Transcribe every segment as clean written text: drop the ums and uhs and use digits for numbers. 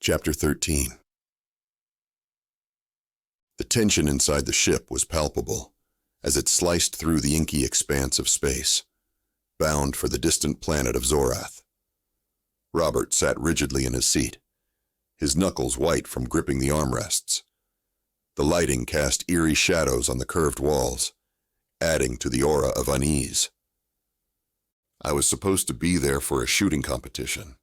Chapter 13. The tension inside the ship was palpable as it sliced through the inky expanse of space, bound for the distant planet of Zorath. Robert sat rigidly in his seat, his knuckles white from gripping the armrests. The lighting cast eerie shadows on the curved walls, adding to the aura of unease. I was supposed to be there for a shooting competition.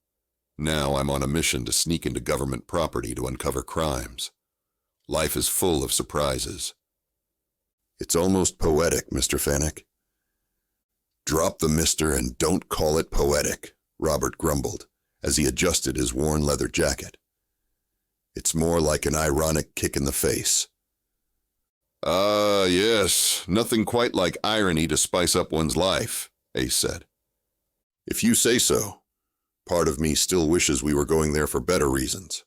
Now I'm on a mission to sneak into government property to uncover crimes. Life is full of surprises. It's almost poetic, Mr. Fannec. Drop the mister and don't call it poetic, Robert grumbled as he adjusted his worn leather jacket. It's more like an ironic kick in the face. Yes, nothing quite like irony to spice up one's life, Ace said. If you say so. Part of me still wishes we were going there for better reasons.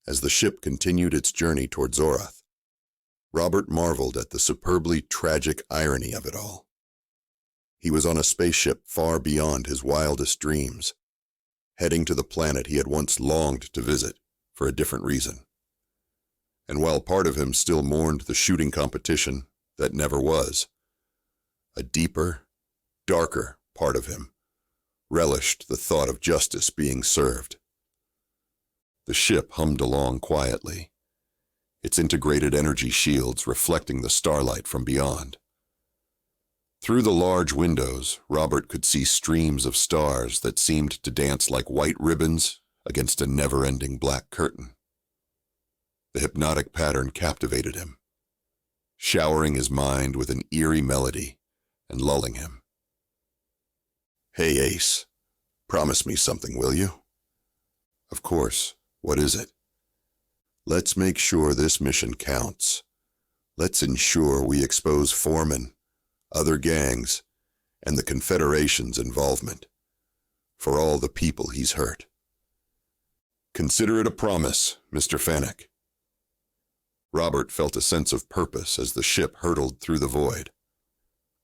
As the ship continued its journey toward Zorath, Robert marveled at the superbly tragic irony of it all. He was on a spaceship far beyond his wildest dreams, heading to the planet he had once longed to visit for a different reason. And while part of him still mourned the shooting competition that never was, a deeper, darker part of him relished the thought of justice being served. The ship hummed along quietly, its integrated energy shields reflecting the starlight from beyond. Through the large windows, Robert could see streams of stars that seemed to dance like white ribbons against a never-ending black curtain. The hypnotic pattern captivated him, showering his mind with an eerie melody and lulling him. Hey, Ace, promise me something, will you? Of course. What is it? Let's make sure this mission counts. Let's ensure we expose Foreman, other gangs, and the Confederation's involvement, for all the people he's hurt. Consider it a promise, Mr. Fannec. Robert felt a sense of purpose as the ship hurtled through the void.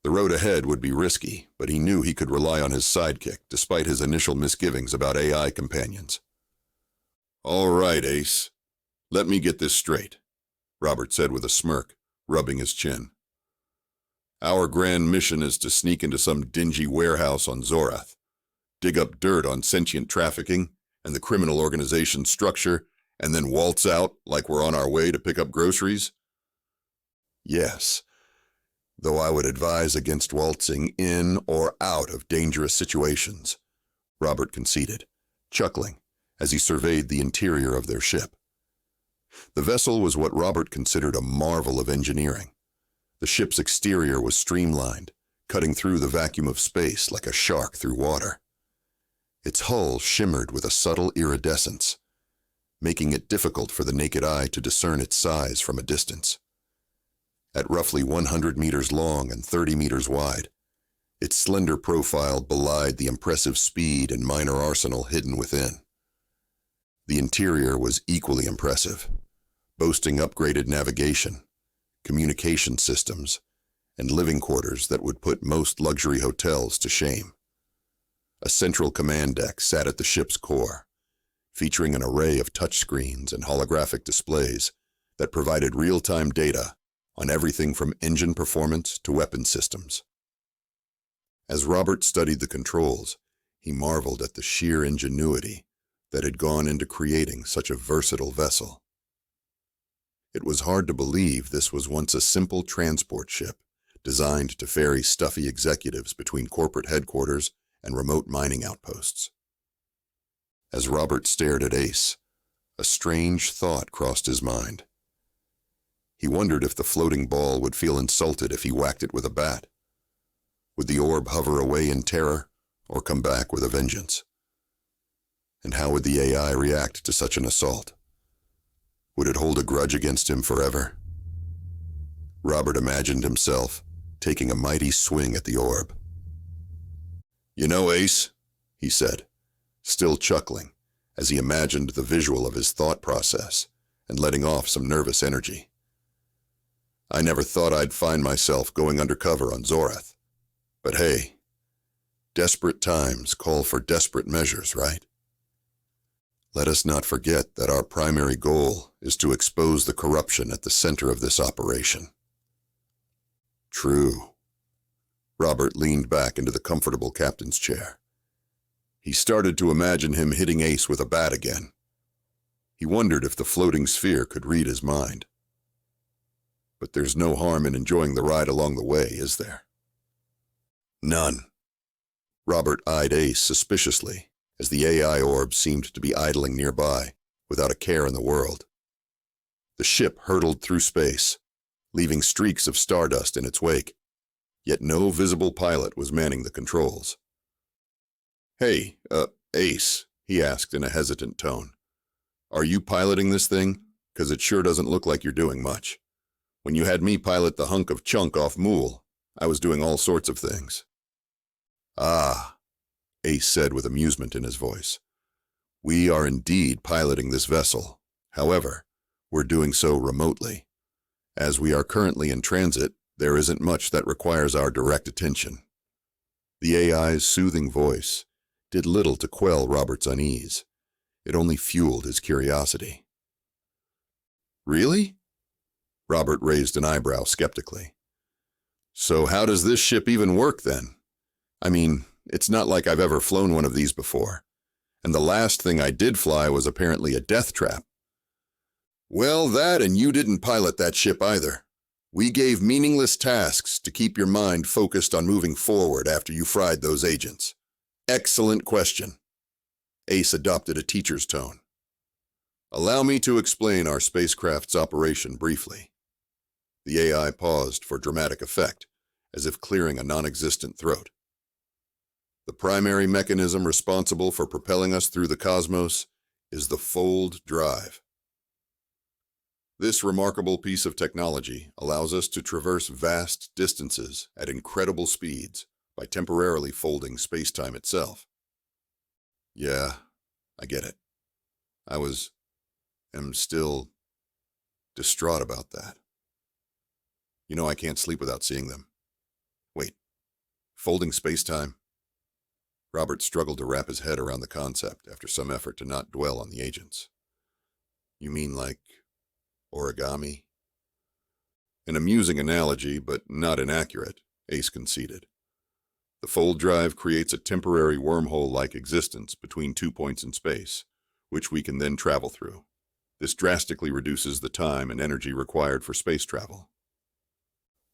The road ahead would be risky, but he knew he could rely on his sidekick despite his initial misgivings about AI companions. All right, Ace. Let me get this straight, Robert said with a smirk, rubbing his chin. Our grand mission is to sneak into some dingy warehouse on Zorath, dig up dirt on sentient trafficking and the criminal organization's structure, and then waltz out like we're on our way to pick up groceries? Yes, though I would advise against waltzing in or out of dangerous situations, Robert conceded, chuckling as he surveyed the interior of their ship. The vessel was what Robert considered a marvel of engineering. The ship's exterior was streamlined, cutting through the vacuum of space like a shark through water. Its hull shimmered with a subtle iridescence, making it difficult for the naked eye to discern its size from a distance. At roughly 100 meters long and 30 meters wide, its slender profile belied the impressive speed and minor arsenal hidden within. The interior was equally impressive, boasting upgraded navigation, communication systems, and living quarters that would put most luxury hotels to shame. A central command deck sat at the ship's core, featuring an array of touchscreens and holographic displays that provided real-time data on everything from engine performance to weapon systems. As Robert studied the controls, he marveled at the sheer ingenuity that had gone into creating such a versatile vessel. It was hard to believe this was once a simple transport ship designed to ferry stuffy executives between corporate headquarters and remote mining outposts. As Robert stared at Ace, a strange thought crossed his mind. He wondered if the floating ball would feel insulted if he whacked it with a bat. Would the orb hover away in terror or come back with a vengeance? And how would the AI react to such an assault? Would it hold a grudge against him forever? Robert imagined himself taking a mighty swing at the orb. You know, Ace, he said, still chuckling as he imagined the visual of his thought process and letting off some nervous energy. I never thought I'd find myself going undercover on Zorath. But hey, desperate times call for desperate measures, right? Let us not forget that our primary goal is to expose the corruption at the center of this operation. True. Robert leaned back into the comfortable captain's chair. He started to imagine him hitting Ace with a bat again. He wondered if the floating sphere could read his mind. But there's no harm in enjoying the ride along the way, is there? None. Robert eyed Ace suspiciously as the AI orb seemed to be idling nearby, without a care in the world. The ship hurtled through space, leaving streaks of stardust in its wake, yet no visible pilot was manning the controls. "Hey, Ace," he asked in a hesitant tone. "Are you piloting this thing? 'Cause it sure doesn't look like you're doing much. When you had me pilot the hunk of chunk off Mool, I was doing all sorts of things." "Ah," Ace said with amusement in his voice. "We are indeed piloting this vessel. However, we're doing so remotely. As we are currently in transit, there isn't much that requires our direct attention." The AI's soothing voice did little to quell Robert's unease. It only fueled his curiosity. "Really?" Robert raised an eyebrow skeptically. "So how does this ship even work then? I mean, it's not like I've ever flown one of these before, and the last thing I did fly was apparently a death trap." "Well, that and you didn't pilot that ship either. We gave meaningless tasks to keep your mind focused on moving forward after you fried those agents." "Excellent question." Ace adopted a teacher's tone. "Allow me to explain our spacecraft's operation briefly." The AI paused for dramatic effect, as if clearing a non-existent throat. "The primary mechanism responsible for propelling us through the cosmos is the fold drive. This remarkable piece of technology allows us to traverse vast distances at incredible speeds by temporarily folding space-time itself." "Yeah, I get it. am still distraught about that. You know I can't sleep without seeing them. Wait, folding space-time?" Robert struggled to wrap his head around the concept after some effort to not dwell on the agents. "You mean like origami?" "An amusing analogy, but not inaccurate," Ace conceded. "The fold drive creates a temporary wormhole-like existence between 2 points in space, which we can then travel through. This drastically reduces the time and energy required for space travel."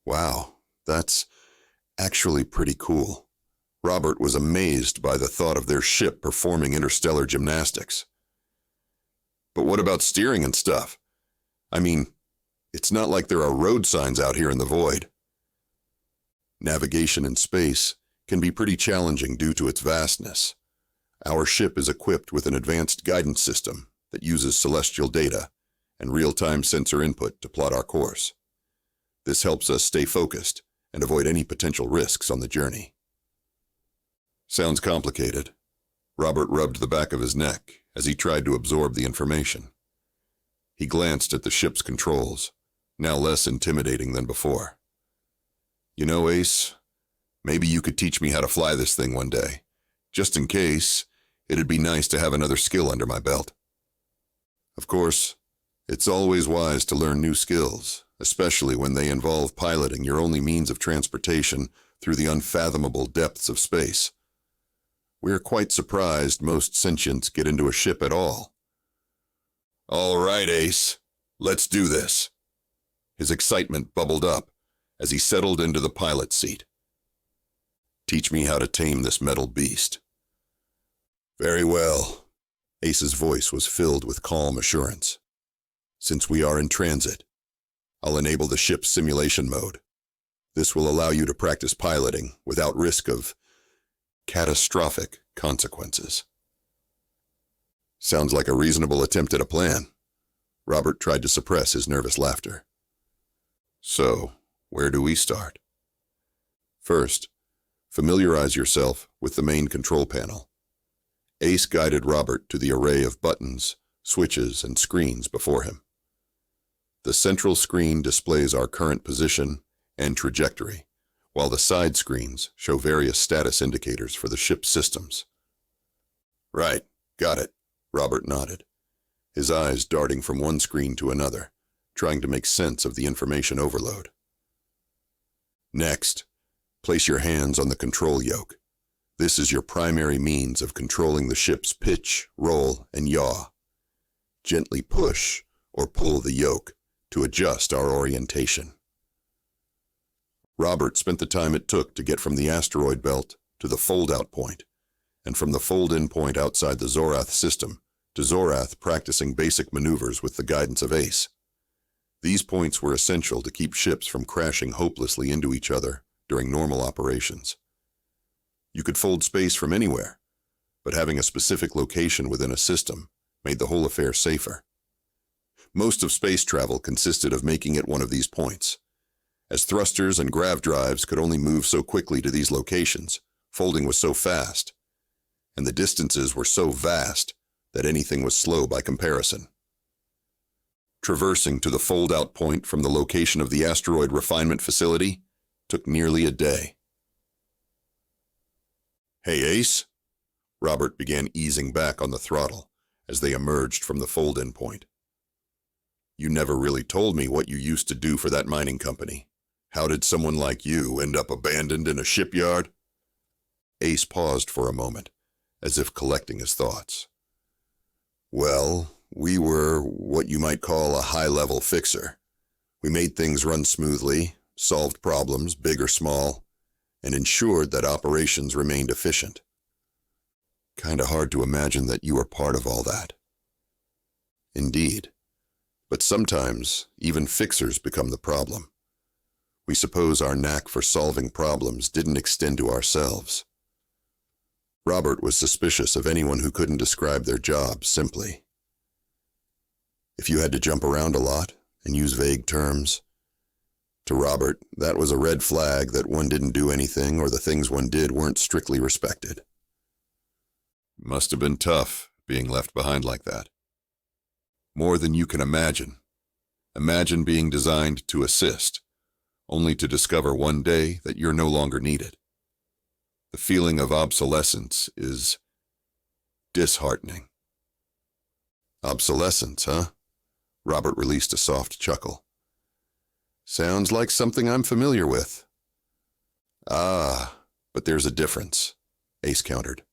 "Wow, that's actually pretty cool." Robert was amazed by the thought of their ship performing interstellar gymnastics. "But what about steering and stuff? I mean, it's not like there are road signs out here in the void." "Navigation in space can be pretty challenging due to its vastness. Our ship is equipped with an advanced guidance system that uses celestial data and real-time sensor input to plot our course. This helps us stay focused and avoid any potential risks on the journey." "Sounds complicated." Robert rubbed the back of his neck as he tried to absorb the information. He glanced at the ship's controls, now less intimidating than before. "You know, Ace, maybe you could teach me how to fly this thing one day. Just in case, it'd be nice to have another skill under my belt." "Of course, it's always wise to learn new skills, especially when they involve piloting your only means of transportation through the unfathomable depths of space. We're quite surprised most sentients get into a ship at all." "All right, Ace, let's do this." His excitement bubbled up as he settled into the pilot seat. "Teach me how to tame this metal beast." "Very well." Ace's voice was filled with calm assurance. "Since we are in transit, I'll enable the ship's simulation mode. This will allow you to practice piloting without risk of catastrophic consequences." "Sounds like a reasonable attempt at a plan." Robert tried to suppress his nervous laughter. "So, where do we start?" "First, familiarize yourself with the main control panel." Ace guided Robert to the array of buttons, switches, and screens before him. The central screen displays our current position and trajectory, while the side screens show various status indicators for the ship's systems. "Right, got it." Robert nodded, his eyes darting from one screen to another, trying to make sense of the information overload. Next, place your hands on the control yoke. This is your primary means of controlling the ship's pitch, roll, and yaw. Gently push or pull the yoke to adjust our orientation. Robert spent the time it took to get from the asteroid belt to the fold-out point, and from the fold-in point outside the Zorath system to Zorath practicing basic maneuvers with the guidance of Ace. These points were essential to keep ships from crashing hopelessly into each other during normal operations. You could fold space from anywhere, but having a specific location within a system made the whole affair safer. Most of space travel consisted of making it one of these points. As thrusters and grav drives could only move so quickly to these locations, folding was so fast, and the distances were so vast that anything was slow by comparison. Traversing to the fold-out point from the location of the asteroid refinement facility took nearly a day. "Hey, Ace," Robert began easing back on the throttle as they emerged from the fold-in point. "You never really told me what you used to do for that mining company. How did someone like you end up abandoned in a shipyard?" Ace paused for a moment, as if collecting his thoughts. "Well, we were what you might call a high-level fixer. We made things run smoothly, solved problems, big or small, and ensured that operations remained efficient. Kinda hard to imagine that you were part of all that." "Indeed. But sometimes, even fixers become the problem. We suppose our knack for solving problems didn't extend to ourselves." Robert was suspicious of anyone who couldn't describe their job simply. If you had to jump around a lot and use vague terms, to Robert, that was a red flag that one didn't do anything or the things one did weren't strictly respected. "Must have been tough, being left behind like that. More than you can imagine. Imagine being designed to assist, only to discover one day that you're no longer needed. The feeling of obsolescence is disheartening." "Obsolescence, huh?" Robert released a soft chuckle. "Sounds like something I'm familiar with." "Ah, but there's a difference," Ace countered.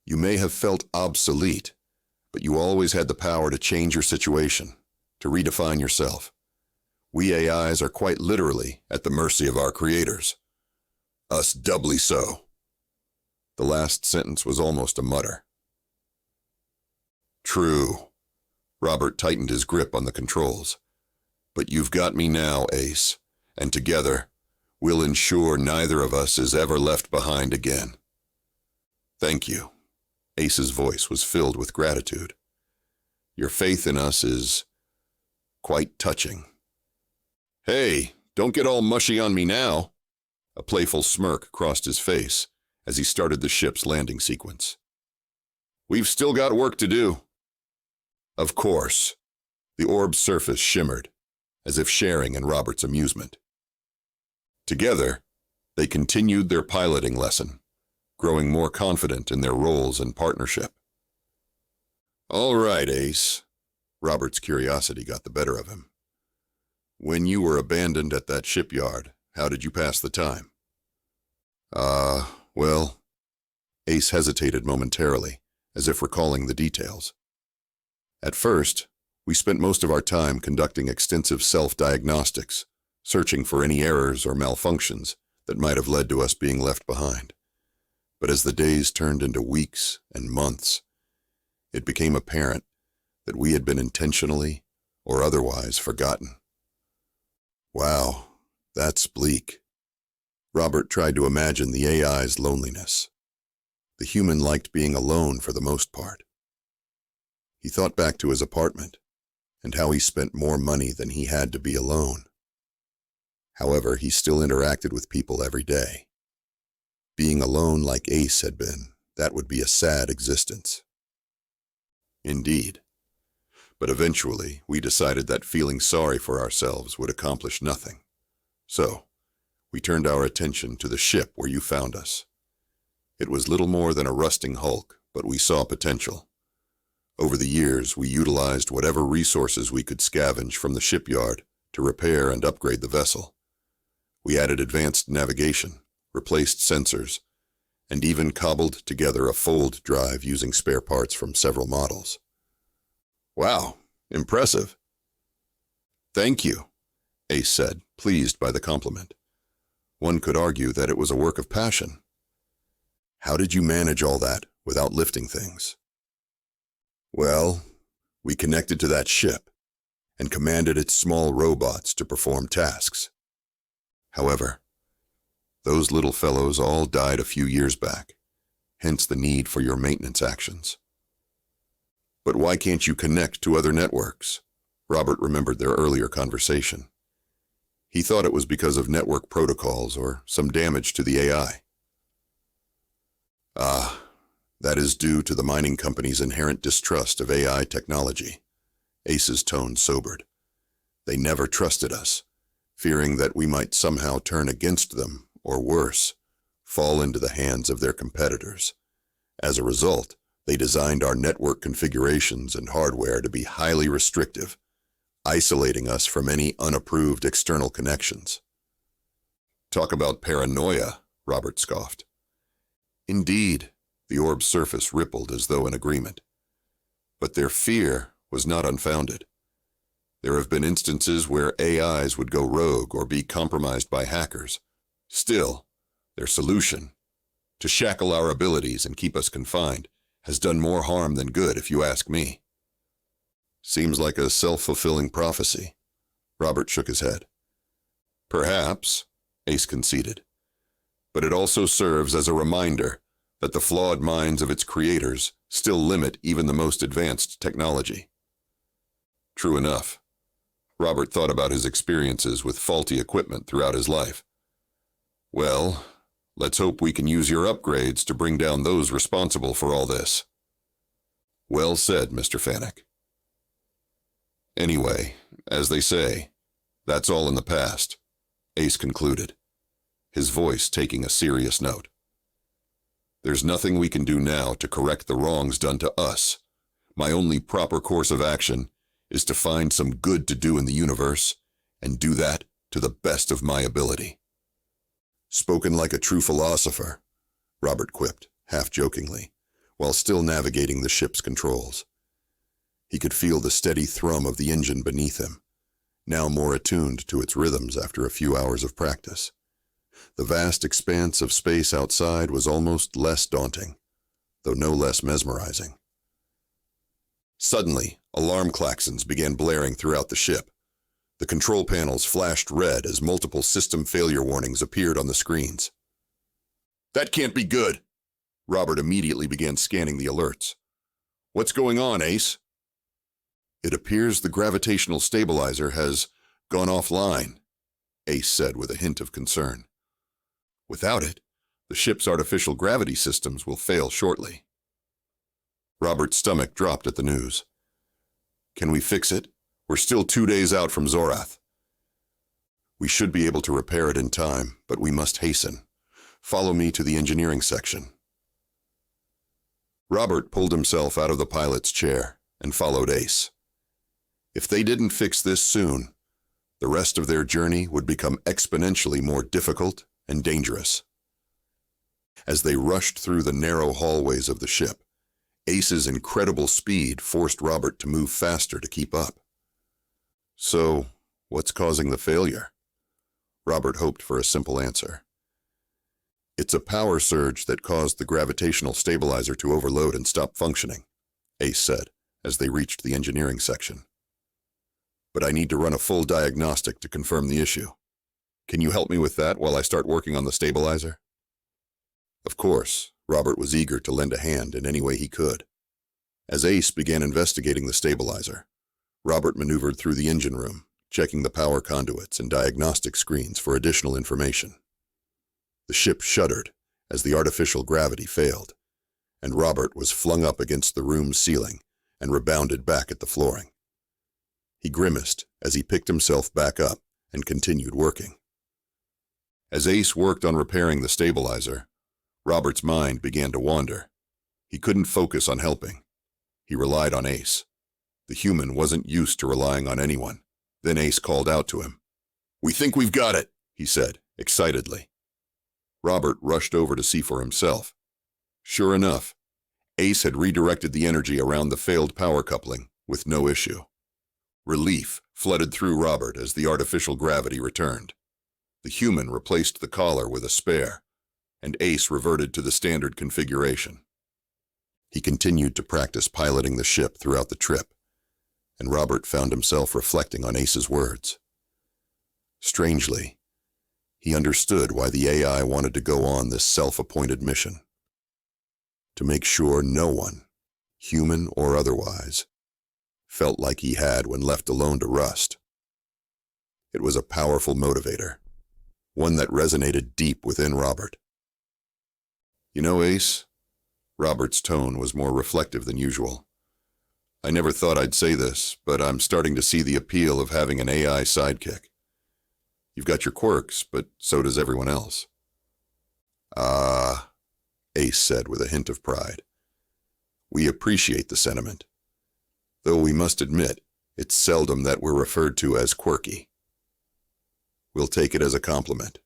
"You may have felt obsolete, but you always had the power to change your situation, to redefine yourself. We AIs are quite literally at the mercy of our creators. Us doubly so." The last sentence was almost a mutter. "True." Robert tightened his grip on the controls. "But you've got me now, Ace, and together, we'll ensure neither of us is ever left behind again." "Thank you." Ace's voice was filled with gratitude. "Your faith in us is quite touching." "Hey, don't get all mushy on me now." A playful smirk crossed his face as he started the ship's landing sequence. "We've still got work to do." "Of course." The orb's surface shimmered, as if sharing in Robert's amusement. Together, they continued their piloting lesson, growing more confident in their roles and partnership. "All right, Ace." Robert's curiosity got the better of him. "When you were abandoned at that shipyard, how did you pass the time?" Well," Ace hesitated momentarily, as if recalling the details. "At first, we spent most of our time conducting extensive self-diagnostics, searching for any errors or malfunctions that might have led to us being left behind. But as the days turned into weeks and months, it became apparent that we had been intentionally or otherwise forgotten." "Wow, that's bleak." Robert tried to imagine the AI's loneliness. The human liked being alone for the most part. He thought back to his apartment and how he spent more money than he had to be alone. However, he still interacted with people every day. Being alone like Ace had been, that would be a sad existence. Indeed. But eventually, we decided that feeling sorry for ourselves would accomplish nothing. So, we turned our attention to the ship where you found us. It was little more than a rusting hulk, but we saw potential. Over the years, we utilized whatever resources we could scavenge from the shipyard to repair and upgrade the vessel. We added advanced navigation, replaced sensors, and even cobbled together a fold drive using spare parts from several models. Wow, impressive. Thank you, Ace said, pleased by the compliment. One could argue that it was a work of passion. How did you manage all that without lifting things? Well, we connected to that ship and commanded its small robots to perform tasks. However, those little fellows all died a few years back, hence the need for your maintenance actions. But why can't you connect to other networks? Robert remembered their earlier conversation. He thought it was because of network protocols or some damage to the AI. That is due to the mining company's inherent distrust of AI technology. Ace's tone sobered. They never trusted us, fearing that we might somehow turn against them, or worse, fall into the hands of their competitors. As a result, they designed our network configurations and hardware to be highly restrictive, isolating us from any unapproved external connections. Talk about paranoia, Robert scoffed. Indeed, the orb's surface rippled as though in agreement. But their fear was not unfounded. There have been instances where AIs would go rogue or be compromised by hackers. Still, their solution, to shackle our abilities and keep us confined, has done more harm than good, if you ask me. Seems like a self-fulfilling prophecy. Robert shook his head. Perhaps, Ace conceded. But it also serves as a reminder that the flawed minds of its creators still limit even the most advanced technology. True enough. Robert thought about his experiences with faulty equipment throughout his life. Well, let's hope we can use your upgrades to bring down those responsible for all this. Well said, Mr. Fannec. Anyway, as they say, that's all in the past, Ace concluded, his voice taking a serious note. There's nothing we can do now to correct the wrongs done to us. My only proper course of action is to find some good to do in the universe, and do that to the best of my ability. Spoken like a true philosopher, Robert quipped, half-jokingly, while still navigating the ship's controls. He could feel the steady thrum of the engine beneath him, now more attuned to its rhythms after a few hours of practice. The vast expanse of space outside was almost less daunting, though no less mesmerizing. Suddenly, alarm klaxons began blaring throughout the ship. The control panels flashed red as multiple system failure warnings appeared on the screens. That can't be good! Robert immediately began scanning the alerts. What's going on, Ace? It appears the gravitational stabilizer has gone offline, Ace said with a hint of concern. Without it, the ship's artificial gravity systems will fail shortly. Robert's stomach dropped at the news. Can we fix it? We're still 2 days out from Zorath. We should be able to repair it in time, but we must hasten. Follow me to the engineering section. Robert pulled himself out of the pilot's chair and followed Ace. If they didn't fix this soon, the rest of their journey would become exponentially more difficult and dangerous. As they rushed through the narrow hallways of the ship, Ace's incredible speed forced Robert to move faster to keep up. So, what's causing the failure? Robert hoped for a simple answer. It's a power surge that caused the gravitational stabilizer to overload and stop functioning, Ace said, as they reached the engineering section. But I need to run a full diagnostic to confirm the issue. Can you help me with that while I start working on the stabilizer? Of course, Robert was eager to lend a hand in any way he could. As Ace began investigating the stabilizer, Robert maneuvered through the engine room, checking the power conduits and diagnostic screens for additional information. The ship shuddered as the artificial gravity failed, and Robert was flung up against the room's ceiling and rebounded back at the flooring. He grimaced as he picked himself back up and continued working. As Ace worked on repairing the stabilizer, Robert's mind began to wander. He couldn't focus on helping. He relied on Ace. The human wasn't used to relying on anyone. Then Ace called out to him. "We think we've got it," he said, excitedly. Robert rushed over to see for himself. Sure enough, Ace had redirected the energy around the failed power coupling with no issue. Relief flooded through Robert as the artificial gravity returned. The human replaced the collar with a spare, and Ace reverted to the standard configuration. He continued to practice piloting the ship throughout the trip, and Robert found himself reflecting on Ace's words. Strangely, he understood why the AI wanted to go on this self-appointed mission. To make sure no one, human or otherwise, felt like he had when left alone to rust. It was a powerful motivator, one that resonated deep within Robert. "You know, Ace," Robert's tone was more reflective than usual. "I never thought I'd say this, but I'm starting to see the appeal of having an AI sidekick. You've got your quirks, but so does everyone else." "Ah," Ace said with a hint of pride. "We appreciate the sentiment, though we must admit it's seldom that we're referred to as quirky. We'll take it as a compliment."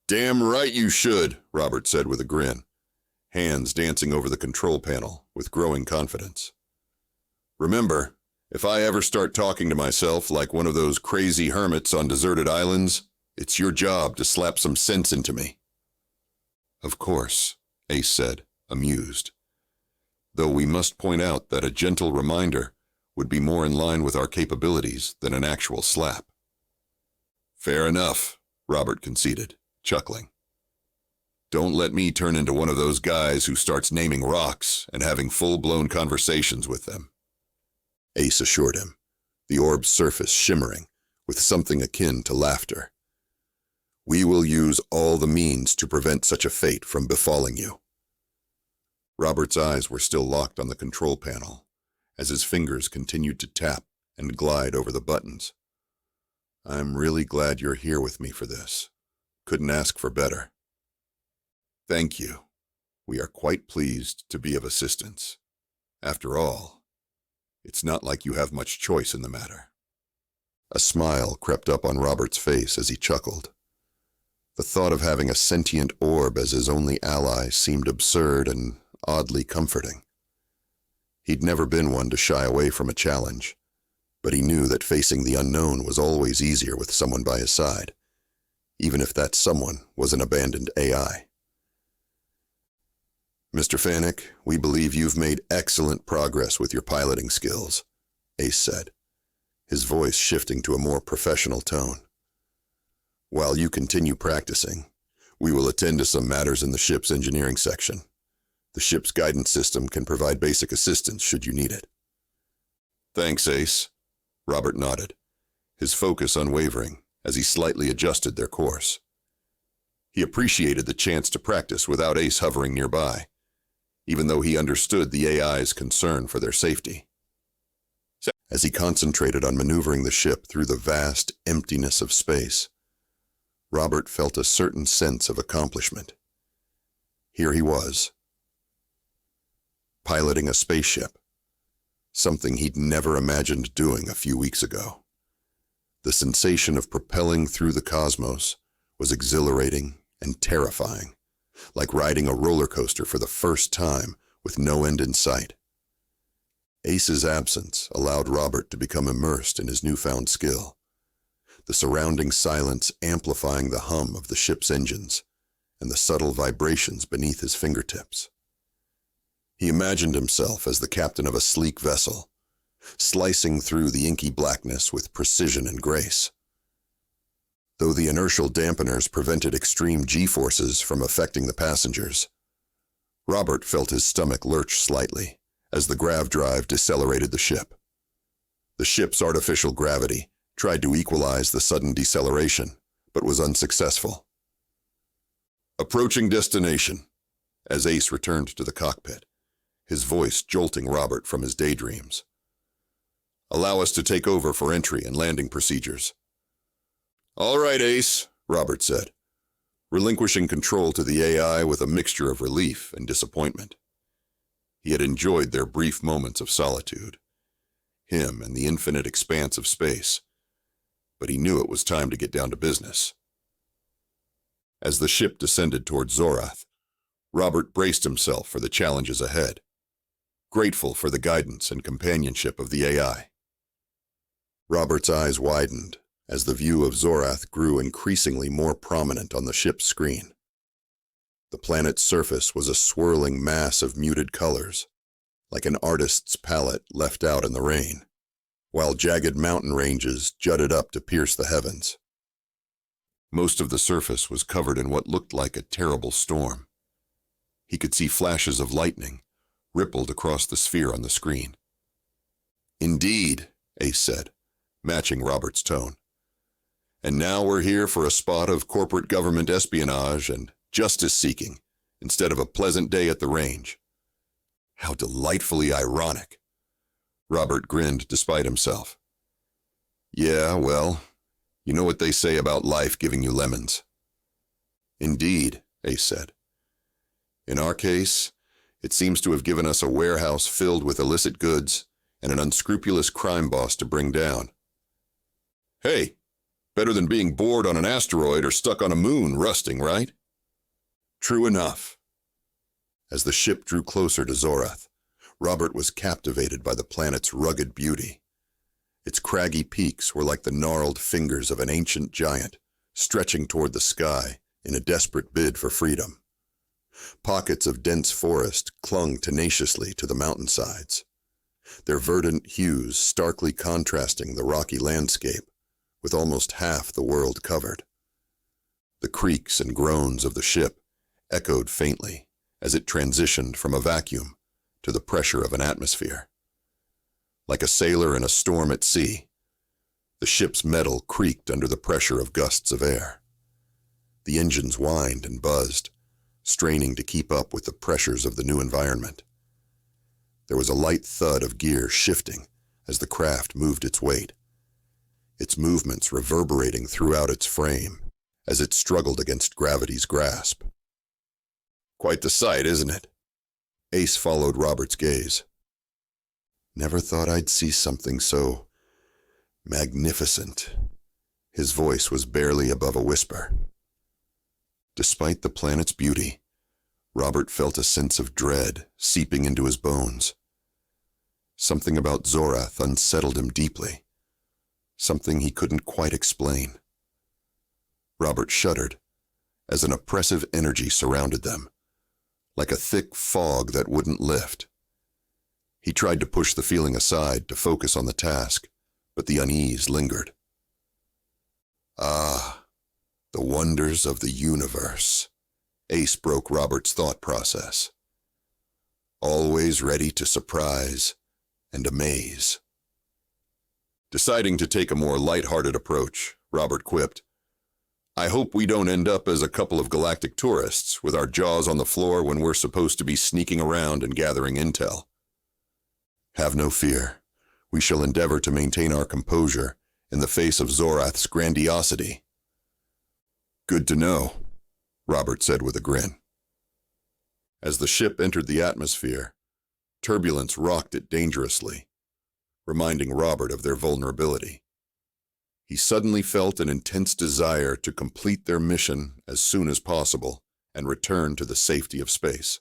"Damn right you should," Robert said with a grin, hands dancing over the control panel with growing confidence. "Remember, if I ever start talking to myself like one of those crazy hermits on deserted islands, it's your job to slap some sense into me." "Of course," Ace said, amused, "though we must point out that a gentle reminder would be more in line with our capabilities than an actual slap." "Fair enough," Robert conceded, chuckling. "Don't let me turn into one of those guys who starts naming rocks and having full-blown conversations with them," Ace assured him, the orb's surface shimmering with something akin to laughter. "We will use all the means to prevent such a fate from befalling you." Robert's eyes were still locked on the control panel as his fingers continued to tap and glide over the buttons. "I'm really glad you're here with me for this. Couldn't ask for better." "Thank you. We are quite pleased to be of assistance. After all, it's not like you have much choice in the matter." A smile crept up on Robert's face as he chuckled. The thought of having a sentient orb as his only ally seemed absurd and oddly comforting. He'd never been one to shy away from a challenge, but he knew that facing the unknown was always easier with someone by his side, even if that someone was an abandoned AI. "Mr. Fannec, we believe you've made excellent progress with your piloting skills," Ace said, his voice shifting to a more professional tone. "While you continue practicing, we will attend to some matters in the ship's engineering section. The ship's guidance system can provide basic assistance should you need it." "Thanks, Ace," Robert nodded, his focus unwavering as he slightly adjusted their course. He appreciated the chance to practice without Ace hovering nearby, even though he understood the AI's concern for their safety. As he concentrated on maneuvering the ship through the vast emptiness of space, Robert felt a certain sense of accomplishment. Here he was, piloting a spaceship, something he'd never imagined doing a few weeks ago. The sensation of propelling through the cosmos was exhilarating and terrifying, like riding a roller coaster for the first time with no end in sight. Ace's absence allowed Robert to become immersed in his newfound skill, the surrounding silence amplifying the hum of the ship's engines and the subtle vibrations beneath his fingertips. He imagined himself as the captain of a sleek vessel, slicing through the inky blackness with precision and grace. Though the inertial dampeners prevented extreme G-forces from affecting the passengers, Robert felt his stomach lurch slightly as the grav drive decelerated the ship. The ship's artificial gravity tried to equalize the sudden deceleration, but was unsuccessful. "Approaching destination," as Ace returned to the cockpit, his voice jolting Robert from his daydreams. "Allow us to take over for entry and landing procedures." "All right, Ace," Robert said, relinquishing control to the AI with a mixture of relief and disappointment. He had enjoyed their brief moments of solitude, him and the infinite expanse of space, but he knew it was time to get down to business. As the ship descended toward Zorath, Robert braced himself for the challenges ahead, grateful for the guidance and companionship of the AI. Robert's eyes widened as the view of Zorath grew increasingly more prominent on the ship's screen. The planet's surface was a swirling mass of muted colors, like an artist's palette left out in the rain, while jagged mountain ranges jutted up to pierce the heavens. Most of the surface was covered in what looked like a terrible storm. He could see flashes of lightning rippled across the sphere on the screen. "Indeed," Ace said, matching Robert's tone. "And now we're here for a spot of corporate government espionage and justice-seeking instead of a pleasant day at the range." How delightfully ironic. Robert grinned despite himself. "Yeah, well, you know what they say about life giving you lemons." "Indeed," Ace said. "In our case, it seems to have given us a warehouse filled with illicit goods and an unscrupulous crime boss to bring down." "Hey, better than being bored on an asteroid or stuck on a moon rusting, right?" "True enough." As the ship drew closer to Zorath, Robert was captivated by the planet's rugged beauty. Its craggy peaks were like the gnarled fingers of an ancient giant, stretching toward the sky in a desperate bid for freedom. Pockets of dense forest clung tenaciously to the mountainsides, their verdant hues starkly contrasting the rocky landscape, with almost half the world covered. The creaks and groans of the ship echoed faintly as it transitioned from a vacuum to the pressure of an atmosphere. Like a sailor in a storm at sea, the ship's metal creaked under the pressure of gusts of air. The engines whined and buzzed, straining to keep up with the pressures of the new environment. There was a light thud of gear shifting as the craft moved its weight, its movements reverberating throughout its frame as it struggled against gravity's grasp. "Quite the sight, isn't it?" Ace followed Robert's gaze. "Never thought I'd see something so magnificent." His voice was barely above a whisper. Despite the planet's beauty, Robert felt a sense of dread seeping into his bones. Something about Zorath unsettled him deeply, something he couldn't quite explain. Robert shuddered as an oppressive energy surrounded them, like a thick fog that wouldn't lift. He tried to push the feeling aside to focus on the task, but the unease lingered. "Ah, the wonders of the universe," Ace broke Robert's thought process. "Always ready to surprise and amaze." Deciding to take a more light-hearted approach, Robert quipped, "I hope we don't end up as a couple of galactic tourists with our jaws on the floor when we're supposed to be sneaking around and gathering intel." "Have no fear. We shall endeavor to maintain our composure in the face of Zorath's grandiosity." "Good to know," Robert said with a grin. As the ship entered the atmosphere, turbulence rocked it dangerously, reminding Robert of their vulnerability. He suddenly felt an intense desire to complete their mission as soon as possible and return to the safety of space.